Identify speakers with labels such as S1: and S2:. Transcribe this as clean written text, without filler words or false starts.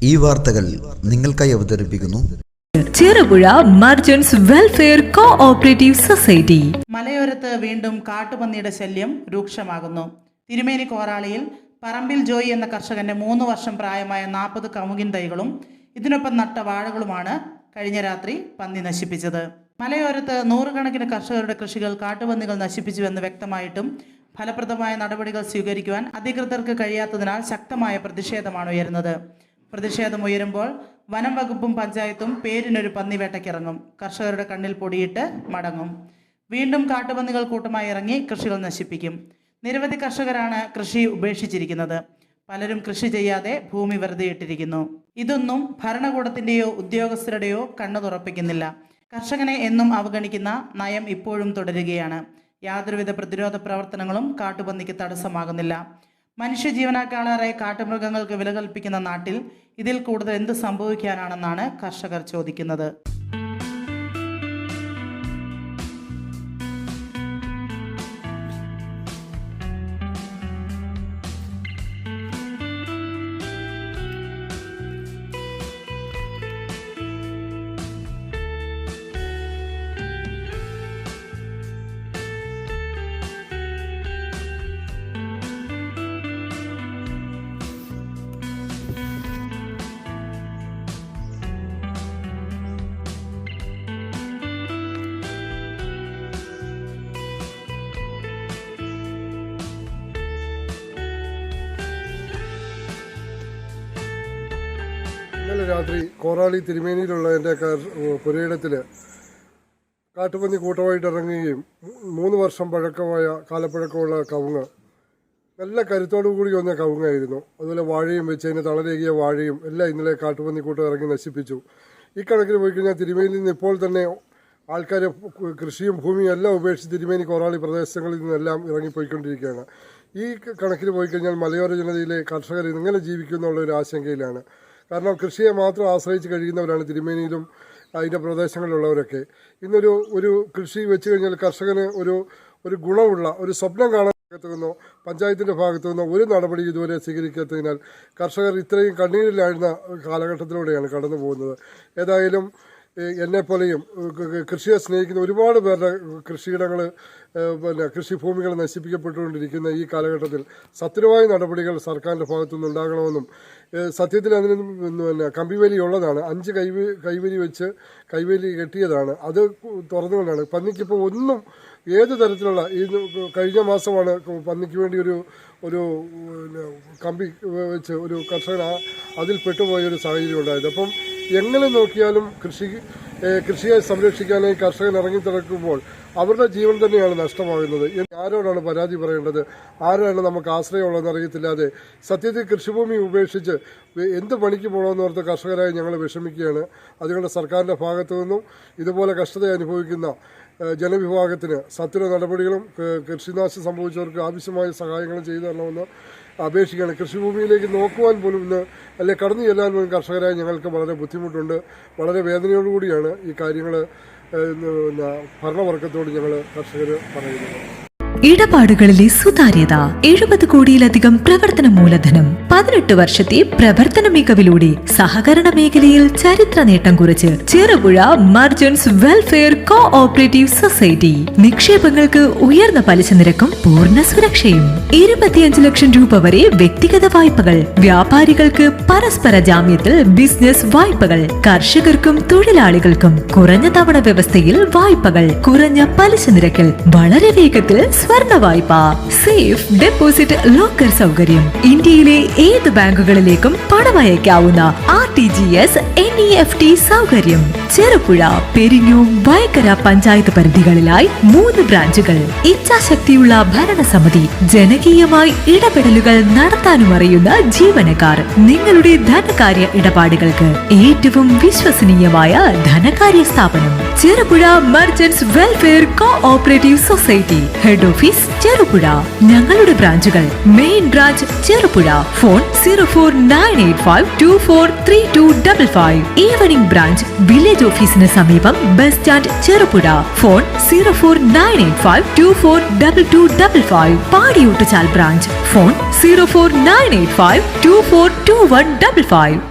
S1: ഈ വാർത്തകൾ നിങ്ങൾക്കായി അവതരിപ്പിക്കുന്നു
S2: Cherupuzha merchants welfare cooperative society.
S3: മലയോരത്ത് വീണ്ടും കാട്ടുപന്നിയുടെ ശല്യം രൂക്ഷമാകുന്നു. തിരുമേനി കോറാളിയിൽ പറമ്പിൽ ജോയി എന്ന കർഷകന്റെ 3 വർഷം പ്രായമായ 40 കമുകിൻ തൈകളും ഇതിനൊപ്പം നട്ട വാഴകളുമാണ് കഴിഞ്ഞ രാത്രി പന്നി നശിപ്പിച്ചത്. മലയോരത്ത് നൂറുകണക്കിന് കർഷകരുടെ കൃഷികൾ കാട്ടുപന്നികൾ നശിപ്പിച്ചുവെന്ന് വ്യക്തമായിട്ടും ഫലപ്രദമായ നടപടികൾ സ്വീകരിക്കുവാൻ അധികൃതർക്ക് കഴിയാത്തതിനാൽ ശക്തമായ പ്രതിഷേധമാണ് ഉയരുന്നത്. പ്രതിഷേധം ഉയരുമ്പോൾ വനം വകുപ്പും പഞ്ചായത്തും പേരിനൊരു പന്നിവേട്ടയ്ക്കിറങ്ങും. കർഷകരുടെ കണ്ണിൽ പൊടിയിട്ട് മടങ്ങും. വീണ്ടും കാട്ടുപന്നികൾ കൂട്ടമായി ഇറങ്ങി കൃഷികൾ നശിപ്പിക്കും. നിരവധി കർഷകരാണ് കൃഷി ഉപേക്ഷിച്ചിരിക്കുന്നത്. പലരും കൃഷി ചെയ്യാതെ ഭൂമി വെറുതെ ഇട്ടിരിക്കുന്നു. ഇതൊന്നും ഭരണകൂടത്തിൻ്റെയോ ഉദ്യോഗസ്ഥരുടെയോ കണ്ണു തുറപ്പിക്കുന്നില്ല. കർഷകനെ എന്നും അവഗണിക്കുന്ന നയം ഇപ്പോഴും തുടരുകയാണ്. യാതൊരുവിധ പ്രതിരോധ പ്രവർത്തനങ്ങളും കാട്ടുപന്നിക്ക് തടസ്സമാകുന്നില്ല. മനുഷ്യജീവനേക്കാളേറെ കാട്ടുമൃഗങ്ങൾക്ക് വില കൽപ്പിക്കുന്ന നാട്ടിൽ ഇതിൽ കൂടുതൽ എന്ത് സംഭവിക്കാനാണെന്നാണ് കർഷകർ ചോദിക്കുന്നത്.
S4: ഇന്നലെ രാത്രി കോറാളി തിരുമേനിയിലുള്ള എൻ്റെ പുരയിടത്തിൽ കാട്ടുപന്നി കൂട്ടമായിട്ട് ഇറങ്ങുകയും 3 വർഷം കാലപ്പഴക്കമുള്ള കവുങ്ങ് നല്ല കരുത്തോടു കൂടി വന്ന കവുങ്ങായിരുന്നു. അതുപോലെ വാഴയും വെച്ച് അതിന് തളരേകിയ വാഴയും എല്ലാം ഇന്നലെ കാട്ടുപന്നി കൂട്ടം ഇറങ്ങി നശിപ്പിച്ചു. ഈ കണക്കിന് പോയി കഴിഞ്ഞാൽ തിരുമേനിയിൽ നിന്ന് ഇപ്പോൾ തന്നെ ആൾക്കാർ കൃഷിയും ഭൂമിയും എല്ലാം ഉപേക്ഷിച്ച് തിരുമേനി കോറാളി പ്രദേശങ്ങളിൽ നിന്നെല്ലാം ഇറങ്ങിപ്പോയിക്കൊണ്ടിരിക്കുകയാണ്. ഈ കണക്കിന് പോയി കഴിഞ്ഞാൽ മലയോര ജനതയിലെ കർഷകർ ഇങ്ങനെ ജീവിക്കും എന്നുള്ളൊരു ആശങ്കയിലാണ്. കാരണം കൃഷിയെ മാത്രം ആശ്രയിച്ച് കഴിയുന്നവരാണ് തിരുമേനിയിലും അതിൻ്റെ പ്രദേശങ്ങളിലുള്ളവരൊക്കെ. ഇന്നൊരു കൃഷി വെച്ച് കഴിഞ്ഞാൽ കർഷകന് ഒരു ഗുണമുള്ള ഒരു സ്വപ്നം കാണാൻ ഭാഗത്തുനിന്നോ പഞ്ചായത്തിൻ്റെ ഭാഗത്തുനിന്നോ ഒരു നടപടി ഇതുവരെ സ്വീകരിക്കാത്തതിനാൽ കർഷകർ ഇത്രയും കണ്ണീരിലാഴ്ന്ന കാലഘട്ടത്തിലൂടെയാണ് കടന്നു പോകുന്നത്. ഏതായാലും എന്നെപ്പോലെയും കൃഷിയെ സ്നേഹിക്കുന്ന ഒരുപാട് പേരുടെ കൃഷിയിടങ്ങൾ കൃഷിഭൂമികൾ നശിപ്പിക്കപ്പെട്ടുകൊണ്ടിരിക്കുന്ന ഈ കാലഘട്ടത്തിൽ സത്യമായ നടപടികൾ സർക്കാരിൻ്റെ ഭാഗത്തുനിന്ന് ഉണ്ടാകണമെന്നും സത്യത്തിൽ അതിന് കമ്പിവേലി ഉള്ളതാണ്. 5 കൈവേലി വെച്ച് കൈവേലി കെട്ടിയതാണ്. അത് തുറന്നുകൊണ്ടാണ് പന്നിക്കിപ്പോൾ ഒന്നും ഏത് തരത്തിലുള്ള ഈ കഴിഞ്ഞ മാസമാണ് പന്നിക്ക് വേണ്ടി ഒരു കമ്പി വെച്ച് ഒരു കർഷകൻ അതിൽ പെട്ടുപോയൊരു സാഹചര്യം ഉണ്ടായത്. അപ്പം എങ്ങനെ നോക്കിയാലും കൃഷിയെ സംരക്ഷിക്കാനായി കർഷകൻ ഇറങ്ങിത്തിറക്കുമ്പോൾ അവരുടെ ജീവൻ തന്നെയാണ് നഷ്ടമാകുന്നത്. ആരോടാണ് പരാതി പറയേണ്ടത്, ആരാണ് നമുക്ക് ആശ്രയമുള്ളതെന്ന് അറിയത്തില്ലാതെ സത്യത്തിൽ കൃഷിഭൂമി ഉപേക്ഷിച്ച് എന്ത് പണിക്ക് പോകണമെന്ന് ഓർത്ത് കർഷകരായി ഞങ്ങൾ വിഷമിക്കുകയാണ്. അതുകൊണ്ട് സർക്കാരിൻ്റെ ഭാഗത്തു നിന്നും ഇതുപോലെ കഷ്ടത അനുഭവിക്കുന്ന ജനവിഭാഗത്തിന് സത്വര നടപടികളും കൃഷിനാശം സംഭവിച്ചവർക്ക് ആവശ്യമായ സഹായങ്ങളും ചെയ്തു തരണമെന്ന് അപേക്ഷിക്കുകയാണ്. കൃഷിഭൂമിയിലേക്ക് നോക്കുവാൻ പോലും അല്ലെ കടന്നു ചെല്ലാൻ പോലും കർഷകരായി ഞങ്ങൾക്ക് വളരെ ബുദ്ധിമുട്ടുണ്ട്. വളരെ വേദനയോടുകൂടിയാണ് ഈ കാര്യങ്ങൾ ഭരണവർഗത്തോട് ഞങ്ങൾ കർഷകർ പറയുന്നത്.
S2: ഇടപാടുകളിലെ സുതാര്യത, 70 കോടിയിലധികം പ്രവർത്തന മൂലധനം, 18 വർഷത്തെ പ്രവർത്തന മികവിലൂടെ സഹകരണ മേഖലയിൽ ചരിത്ര നേട്ടം കുറിച്ച് Cherupuzha merchants welfare cooperative society. നിക്ഷേപങ്ങൾക്ക് ഉയർന്ന പലിശ നിരക്കും പൂർണ്ണ സുരക്ഷയും. 25 ലക്ഷം രൂപ വരെ വ്യക്തിഗത വായ്പകൾ, വ്യാപാരികൾക്ക് പരസ്പര ജാമ്യത്തിൽ ബിസിനസ് വായ്പകൾ, കർഷകർക്കും തൊഴിലാളികൾക്കും കുറഞ്ഞ തവണ വ്യവസ്ഥയിൽ വായ്പകൾ, കുറഞ്ഞ പലിശ നിരക്കിൽ വളരെ വേഗത്തിൽ സ്വർണ്ണ വായ്പ, സേഫ് ഡെപ്പോസിറ്റ് ലോക്കർ സൗകര്യം, ഇന്ത്യയിലെ ഏത് ബാങ്കുകളിലേക്കും പണമയക്കാവുന്ന RTGS NEFT സൗകര്യം. ചെറുപുഴ, പെരിഞ്ഞൂർ, വയക്കര പഞ്ചായത്ത് പരിധികളിലായി 3 ബ്രാഞ്ചുകൾ. ഇച്ഛാശക്തിയുള്ള ഭരണസമിതി, ജനകീയമായി ഇടപെടലുകൾ നടത്താനും അറിയുന്ന ജീവനക്കാർ. നിങ്ങളുടെ ധനകാര്യ ഇടപാടുകൾക്ക് ഏറ്റവും വിശ്വസനീയമായ ധനകാര്യ സ്ഥാപനം Cherupuzha merchants welfare cooperative society. Head office Cherupuzha. ഞങ്ങളുടെ ബ്രാഞ്ചുകൾ: main branch Cherupuzha, phone 04985243255. Evening branch village ഓഫീസിന് സമീപം bus stand Cherupuzha, phone 04985242255. Padiyottuchal branch, phone 04985242155.